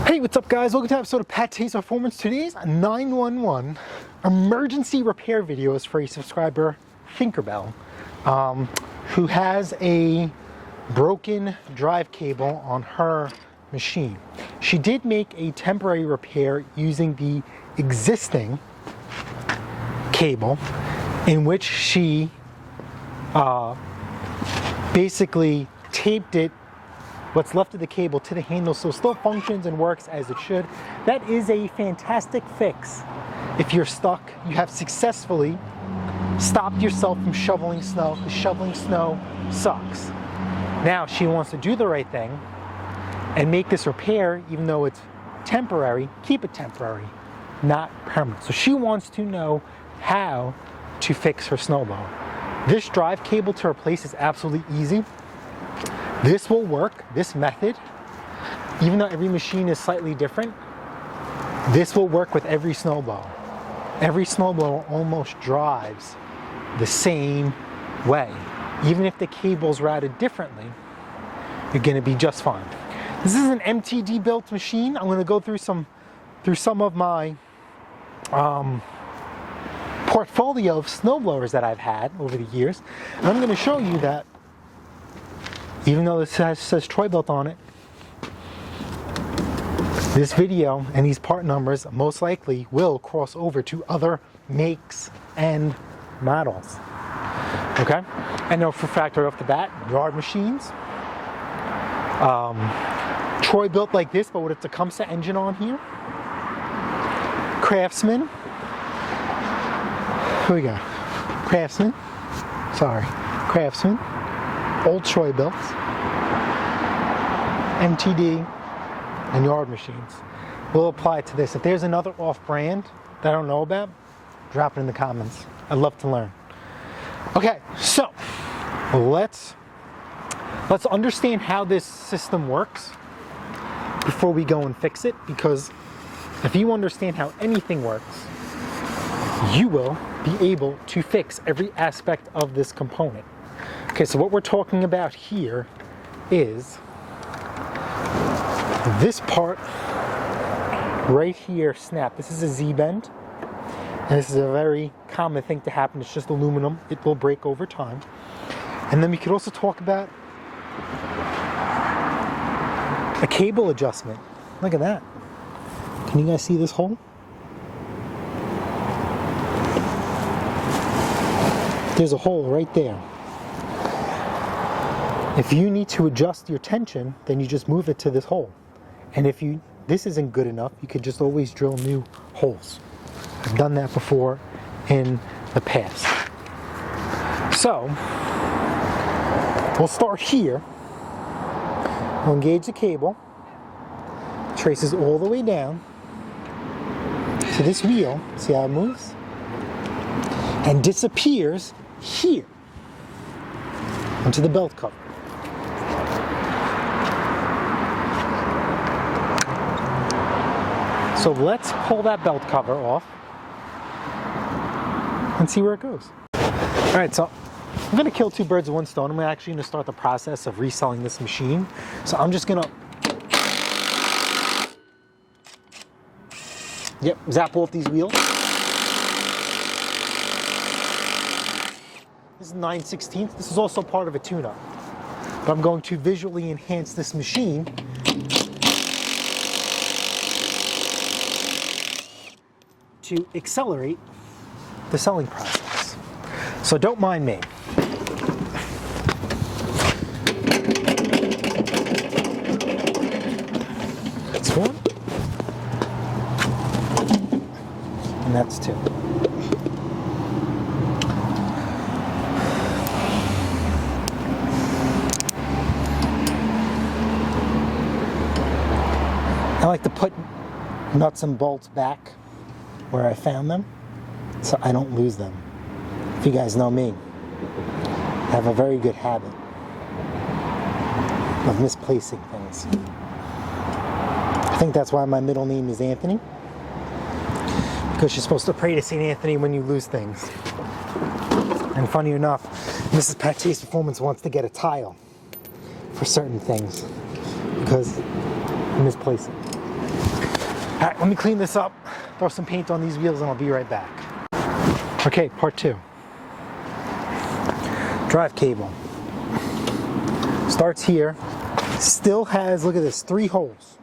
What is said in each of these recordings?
Hey, what's up guys? Welcome to an episode of PATTAY'S Performance. Today's 911 emergency repair video is for a subscriber, Tinkerbell, who has a broken drive cable on her machine. She did make a temporary repair using the existing cable, in which she basically taped it, what's left of the cable, to the handle, so it still functions and works as it should. That is a fantastic fix. If you're stuck, you have successfully stopped yourself from shoveling snow, because shoveling snow sucks. Now she wants to do the right thing and make this repair, even though it's temporary, keep it temporary, not permanent. So she wants to know how to fix her snowblower. This drive cable to replace is absolutely easy. This will work, this method, even though every machine is slightly different, this will work with every snowblower. Every snowblower almost drives the same way. Even if the cable's routed differently, you're gonna be just fine. This is an MTD built machine. I'm gonna go through some of my portfolio of snowblowers that I've had over the years. And I'm gonna show you that even though this says Troy BILT on it, this video and these part numbers most likely will cross over to other makes and models. Okay? I know for a fact right off the bat, yard machines, Troy BILT like this, but with a Tecumseh engine on here. CRAFTSMAN. Who we got? CRAFTSMAN. CRAFTSMAN. Old Troy BILT, MTD, and yard machines will apply to this. If there's another off-brand that I don't know about, drop it in the comments. I'd love to learn. Okay, so let's understand how this system works before we go and fix it, because if you understand how anything works, you will be able to fix every aspect of this component. Okay, so what we're talking about here is this part right here snap. This is a Z-bend, and this is a very common thing to happen. It's just aluminum. It will break over time. And then we could also talk about a cable adjustment. Look at that. Can you guys see this hole? There's a hole right there. If you need to adjust your tension, then you just move it to this hole. And if this isn't good enough, you could just always drill new holes. I've done that before in the past. So, we'll start here. We'll engage the cable. Traces all the way down to this wheel. See how it moves? And disappears here onto the belt cover. So let's pull that belt cover off and see where it goes. All right, so I'm gonna kill two birds with one stone. I'm actually gonna start the process of reselling this machine. So I'm just gonna, zap off these wheels. This is 9/16. This is also part of a tune-up. But I'm going to visually enhance this machine to accelerate the selling process. So don't mind me. That's one. And that's two. I like to put nuts and bolts back where I found them, so I don't lose them. If you guys know me, I have a very good habit of misplacing things. I think that's why my middle name is Anthony, because you're supposed to pray to St. Anthony when you lose things. And funny enough, Mrs. PATTAY'S Performance wants to get a tile for certain things because I misplace it. All right, let me clean this up, throw some paint on these wheels, and I'll be right back. Okay, part 2. Drive cable. Starts here. Still has, look at this, 3 holes.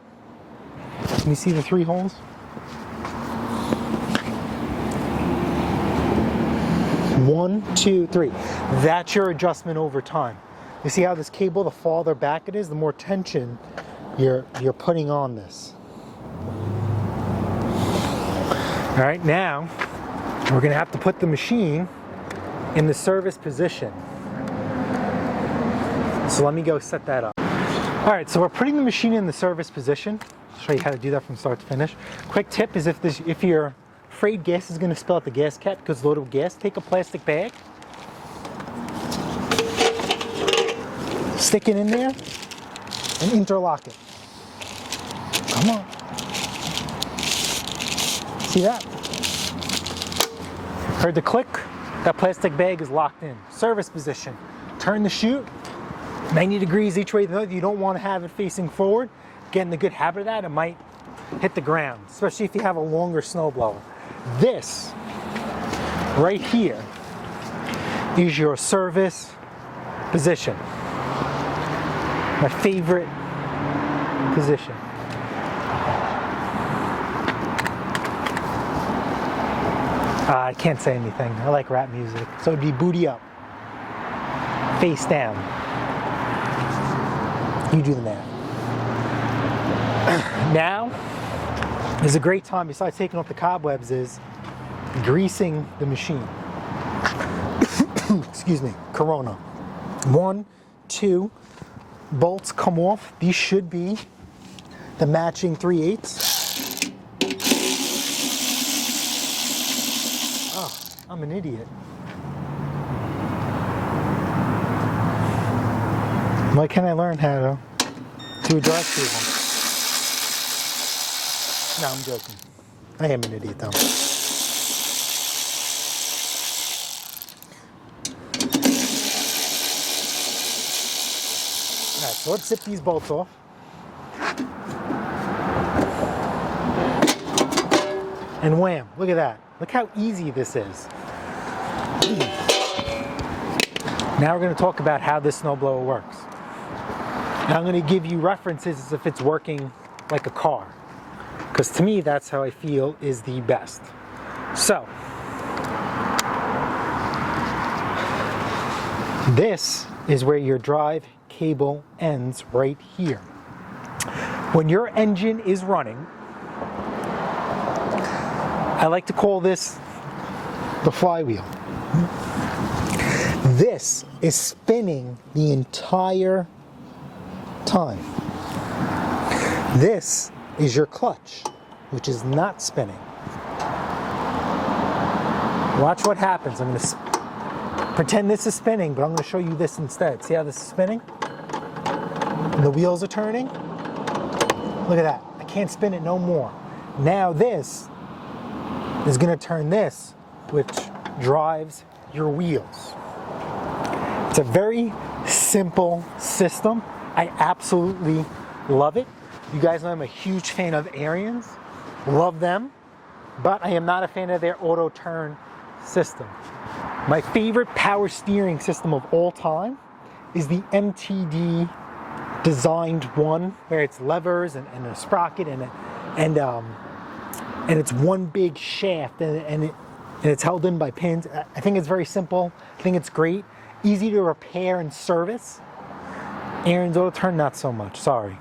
Can you see the 3 holes? One, 2, 3. That's your adjustment over time. You see how this cable, the farther back it is, the more tension you're putting on this. All right, now we're gonna have to put the machine in the service position. So let me go set that up. All right, so we're putting the machine in the service position. I'll show you how to do that from start to finish. Quick tip is if you're afraid gas is gonna spill out the gas cap because it's loaded with gas, take a plastic bag, stick it in there, and interlock it. Come on. See that? Heard the click? That plastic bag is locked in. Service position. Turn the chute 90 degrees each way. You don't want to have it facing forward. Get in the good habit of that, it might hit the ground, especially if you have a longer snowblower. This right here is your service position. My favorite position. I can't say anything. I like rap music. So it'd be booty up, face down. You do the math. Now is a great time, besides taking off the cobwebs, is greasing the machine. Excuse me, Corona. 1, 2, bolts come off. These should be the matching 3/8. Oh, I'm an idiot. Why can't I learn how to do a drive cable? No, I'm joking. I am an idiot though. Alright, so let's zip these bolts off. And wham, look at that. Look how easy this is. Now we're going to talk about how this snowblower works. Now I'm going to give you references as if it's working like a car, because to me that's how I feel is the best. So this is where your drive cable ends, right here. When your engine is running, I like to call this the flywheel. This is spinning the entire time. This is your clutch, which is not spinning. Watch what happens. I'm going to pretend this is spinning, but I'm going to show you this instead. See how this is spinning? And the wheels are turning. Look at that. I can't spin it no more. Now this is going to turn this, which drives your wheels. It's a very simple system. I absolutely love it. You guys know I'm a huge fan of Ariens. Love them. But I am not a fan of their auto turn system. My favorite power steering system of all time is the MTD designed one, where it's levers and a sprocket and it's one big shaft and it's held in by pins. I think it's very simple. I think it's great. Easy to repair and service. Ariens auto turn, not so much. Sorry,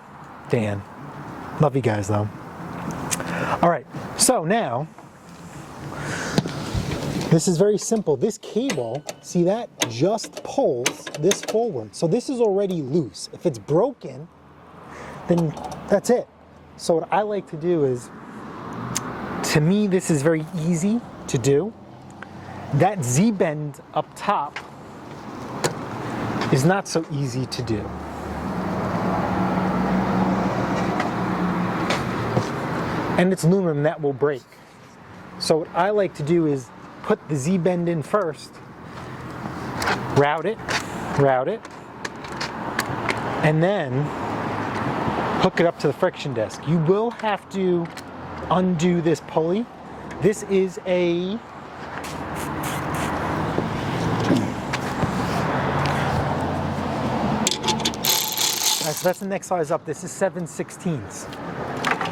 Dan. Love you guys though. All right, so now this is very simple. This cable, see that, just pulls this forward. So this is already loose. If it's broken, then that's it. So what I like to do is, to me, this is very easy to do. That Z-bend up top is not so easy to do. And it's aluminum, that will break. So what I like to do is put the Z-bend in first, route it, and then hook it up to the friction disc. You will have to undo this pulley. This is a so that's the next size up. This is 7/16.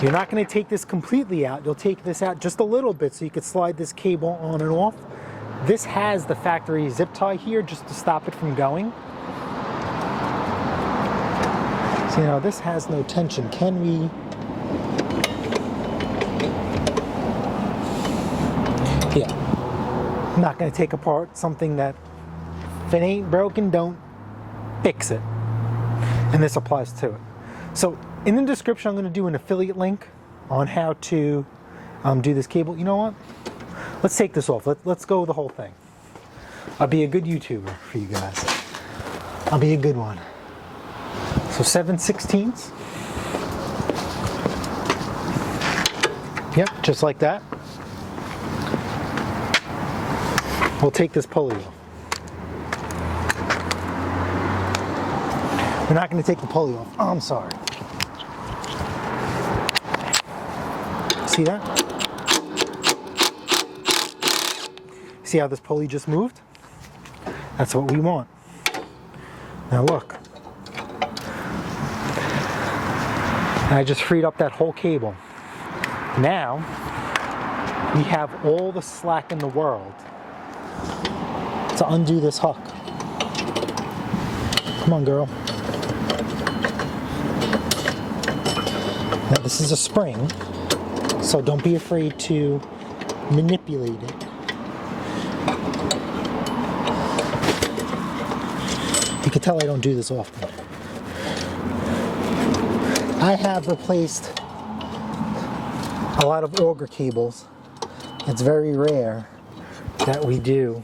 You're not going to take this completely out. You'll take this out just a little bit so you could slide this cable on and off. This has the factory zip tie here just to stop it from going. So, you know, this has no tension. Can we? Yeah. I'm not going to take apart something that, if it ain't broken, don't fix it. And this applies to it. So in the description, I'm going to do an affiliate link on how to do this cable. You know what? Let's take this off. Let's go the whole thing. I'll be a good YouTuber for you guys. I'll be a good one. So 7/16. Yep, just like that. We'll take this pulley off. We're not going to take the pulley off. Oh, I'm sorry. See that? See how this pulley just moved? That's what we want. Now look. I just freed up that whole cable. Now, we have all the slack in the world to undo this hook. Come on, girl. Now this is a spring, so don't be afraid to manipulate it. You can tell I don't do this often. I have replaced a lot of auger cables. It's very rare that we do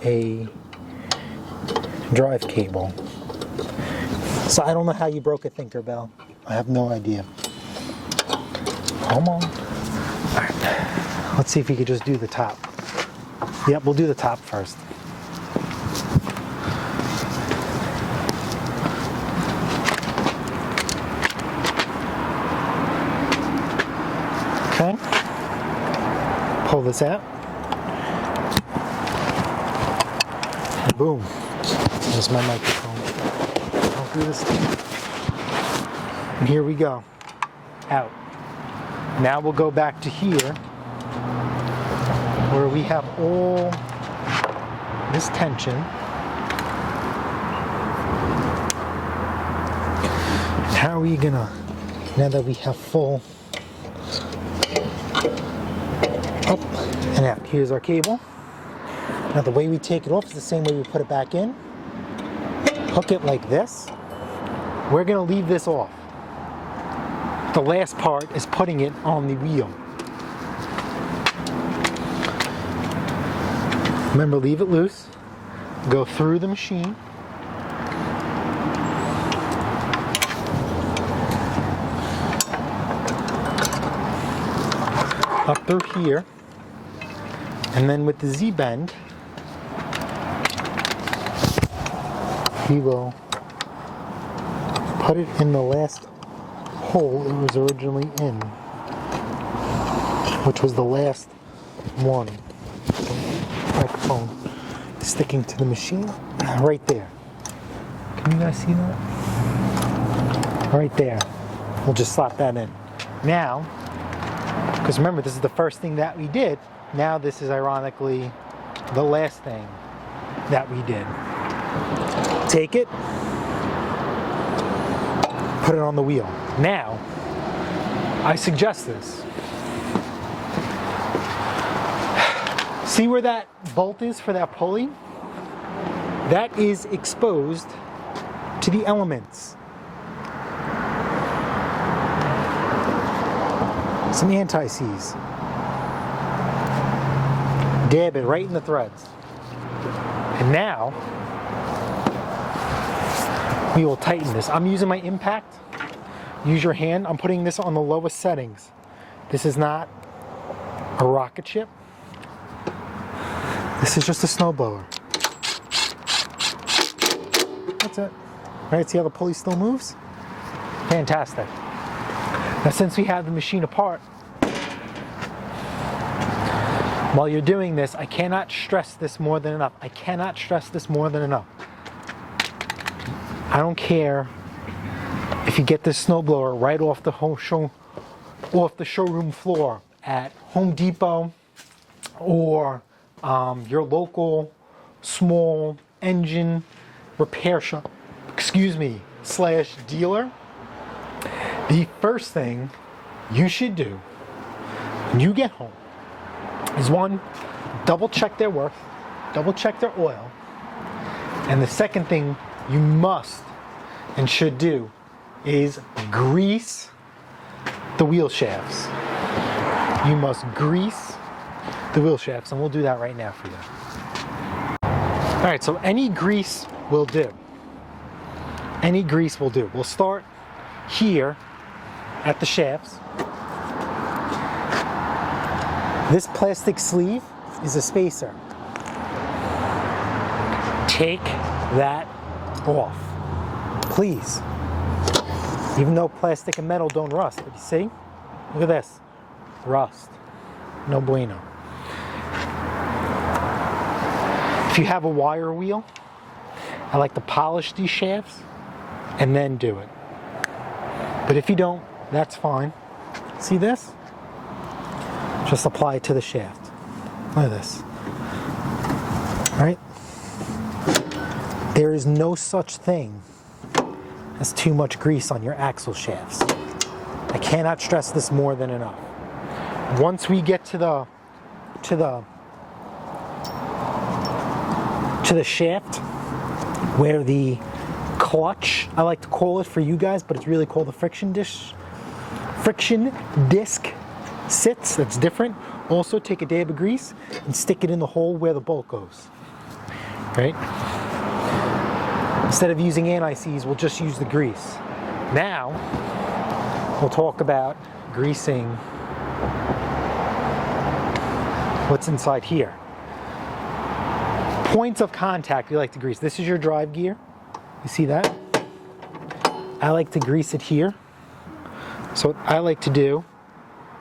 a drive cable. So I don't know how you broke a Tinkerbell. I have no idea. Come on. All right. Let's see if we could just do the top. Yep, we'll do the top first. Okay. Pull this out. And boom. There's my microphone. I'll do this thing. And here we go. Out. Now we'll go back to here where we have all this tension. How are we gonna, now that we have full up and out. Here's our cable. Now the way we take it off is the same way we put it back in. Hook it like this. We're gonna leave this off. The last part is putting it on the wheel. Remember, leave it loose. Go through the machine. Up through here. And then with the Z-bend, we will put it in the last hole it was originally in, which was the last one. Microphone sticking to the machine right there. Can you guys see that? Right there. We'll just slap that in. Now, because remember, this is the first thing that we did. Now this is ironically the last thing that we did. Take it, put it on the wheel. Now, I suggest this. See where that bolt is for that pulley? That is exposed to the elements. Some anti-seize. Dab it right in the threads. And now, we will tighten this. I'm using my impact. Use your hand. I'm putting this on the lowest settings. This is not a rocket ship. This is just a snowblower. That's it. Right, see how the pulley still moves? Fantastic. Now since we have the machine apart, While you're doing this, I cannot stress this more than enough. I cannot stress this more than enough. I don't care if you get this snowblower right off the showroom floor at Home Depot or your local small engine repair shop, / dealer. The first thing you should do when you get home is one, double check their worth, double check their oil, and the second thing you must and should do is grease the wheel shafts. You must grease the wheel shafts, and we'll do that right now for you. All right, so any grease will do. Any grease will do. We'll start here at the shafts. This plastic sleeve is a spacer. Take that off, please. Even though plastic and metal don't rust, but you see? Look at this, rust, no bueno. If you have a wire wheel, I like to polish these shafts and then do it. But if you don't, that's fine. See this? Just apply it to the shaft. Look at this. All right? There is no such thing as too much grease on your axle shafts. I cannot stress this more than enough. Once we get to the shaft where the clutch, I like to call it for you guys, but it's really called the friction disc sits. That's different. Also take a dab of grease and stick it in the hole where the bolt goes. Right? Instead of using anti-seize, we'll just use the grease. Now, we'll talk about greasing what's inside here. Points of contact we like to grease. This is your drive gear. You see that? I like to grease it here. So what I like to do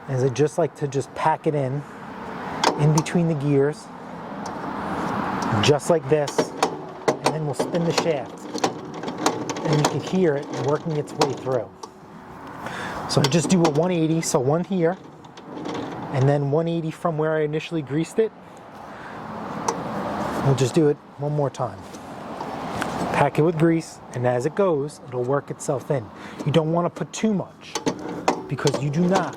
is I just like to pack it in between the gears, just like this, and then we'll spin the shaft. And you can hear it working its way through. So I just do a 180, so one here, and then 180 from where I initially greased it. We'll just do it one more time. Pack it with grease, and as it goes, it'll work itself in. You don't want to put too much, because you do not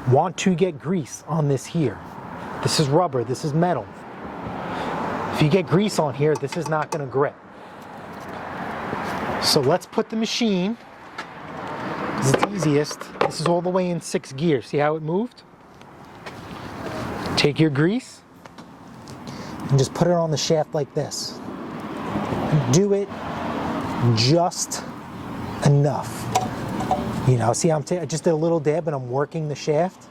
want to get grease on this here. This is rubber, this is metal. If you get grease on here, this is not going to grip. So let's put the machine, because it's easiest. This is all the way in 6 gears. See how it moved? Take your grease and just put it on the shaft like this. Do it just enough. You know, see, I just did a little dab and I'm working the shaft.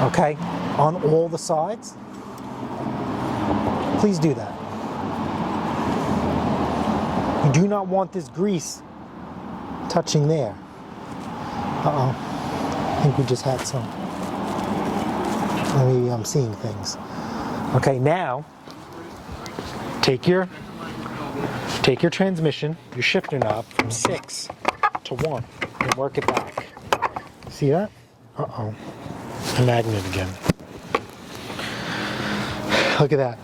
Okay, on all the sides. Please do that. You do not want this grease touching there. Uh-oh. I think we just had some. Maybe I'm seeing things. Okay, now take your transmission, your shifter knob from 6 to 1 and work it back. See that? Uh-oh. A magnet again. Look at that.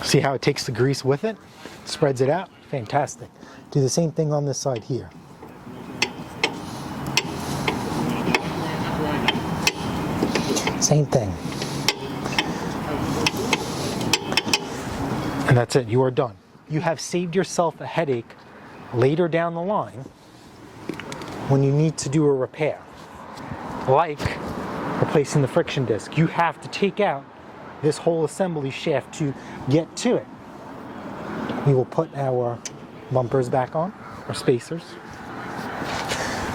See how it takes the grease with it? Spreads it out? Fantastic. Do the same thing on this side here. Same thing. And that's it. You are done. You have saved yourself a headache later down the line when you need to do a repair. Like replacing the friction disc. You have to take out this whole assembly shaft to get to it. We will put our bumpers back on, our spacers.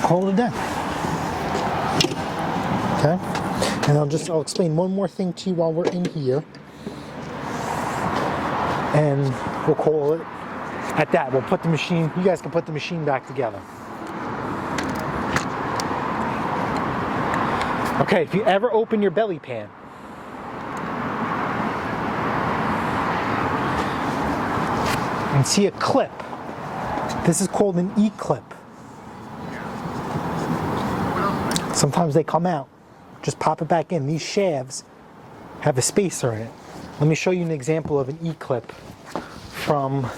Call it a day. Okay? And I'll explain one more thing to you while we're in here. And we'll call it at that. We'll put the machine, you guys can put the machine back together. Okay, if you ever open your belly pan, and see a clip, this is called an E-clip. Sometimes they come out. Just pop it back in. These shafts have a spacer in it. Let me show you an example of an E-clip from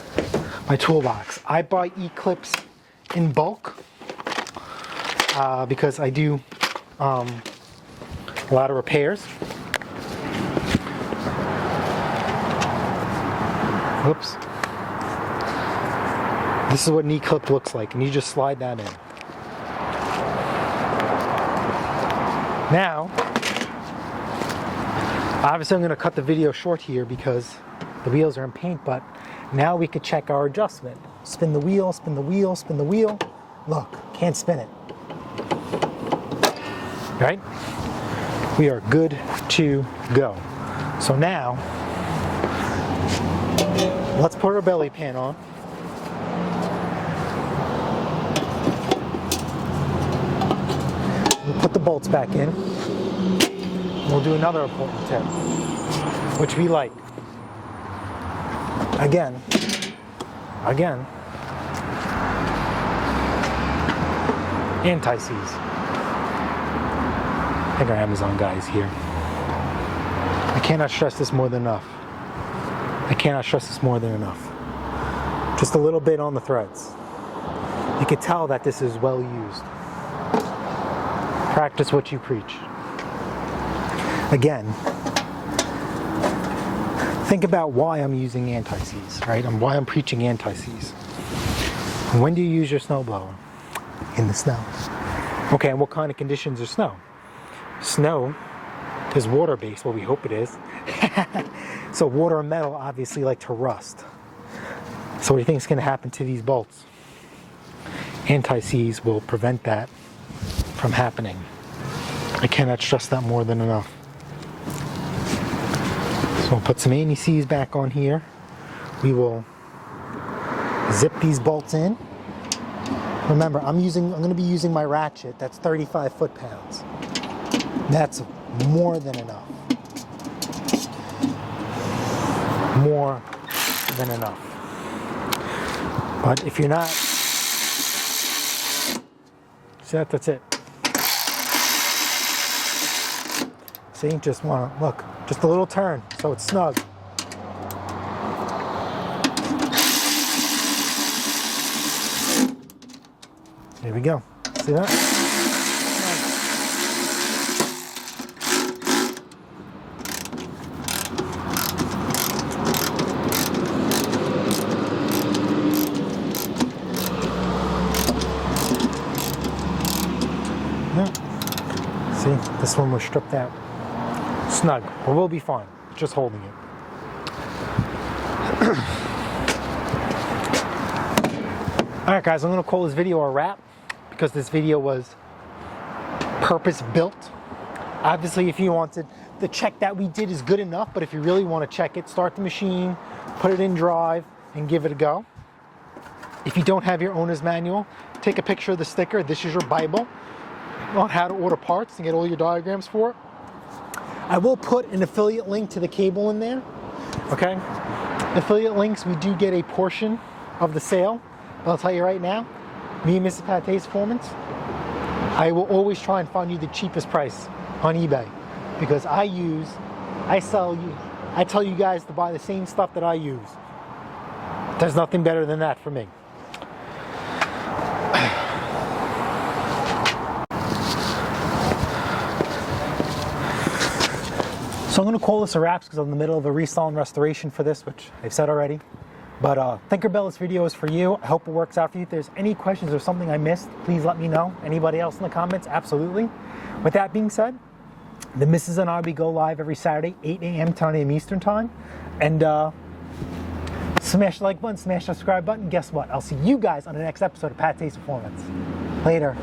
my toolbox. I buy E-clips in bulk because I do a lot of repairs. Whoops. This is what an E-clip looks like, and you just slide that in. Now, obviously I'm going to cut the video short here because the wheels are in paint, but now we could check our adjustment. Spin the wheel, spin the wheel, spin the wheel. Look, can't spin it. Right? We are good to go. So now, let's put our belly pan on. We'll put the bolts back in. We'll do another important tip, which we like. Again, anti-seize. I think our Amazon guy is here. I cannot stress this more than enough. I cannot stress this more than enough. Just a little bit on the threads. You can tell that this is well used. Practice what you preach. Again, think about why I'm using anti-seize, right? And why I'm preaching anti-seize. When do you use your snowblower? In the snow. Okay, and what kind of conditions are snow? Snow is water-based, well, we hope it is. So water and metal obviously like to rust. So what do you think is going to happen to these bolts? Anti-seize will prevent that from happening. I cannot stress that more than enough. So we'll put some anti-seize back on here. We will zip these bolts in. Remember, I'm going to be using my ratchet. That's 35 foot-pounds. That's more than enough. More than enough. But if you're not, see that's it. See, just want to look, just a little turn, so it's snug. There we go. See that? See, this one was stripped out. Snug, but we'll be fine. Just holding it. Alright guys, I'm going to call this video a wrap because this video was purpose built. Obviously, if you wanted, the check that we did is good enough, but if you really want to check it, start the machine, put it in drive, and give it a go. If you don't have your owner's manual, take a picture of the sticker. This is your Bible on how to order parts and get all your diagrams for it. I will put an affiliate link to the cable in there, okay? Affiliate links, we do get a portion of the sale, but I'll tell you right now, me and Mrs. PATTAY'S Performance, I will always try and find you the cheapest price on eBay because I tell you guys to buy the same stuff that I use. There's nothing better than that for me. So I'm going to call this a wrap because I'm in the middle of a restyle and restoration for this, which I've said already. But Tinkerbell, this video is for you. I hope it works out for you. If there's any questions or something I missed, please let me know. Anybody else in the comments? Absolutely. With that being said, the Mrs. and I, we go live every Saturday, 8 a.m. 10 a.m. Eastern Time. And smash the like button, smash the subscribe button. Guess what? I'll see you guys on the next episode of PATTAY'S Performance. Later.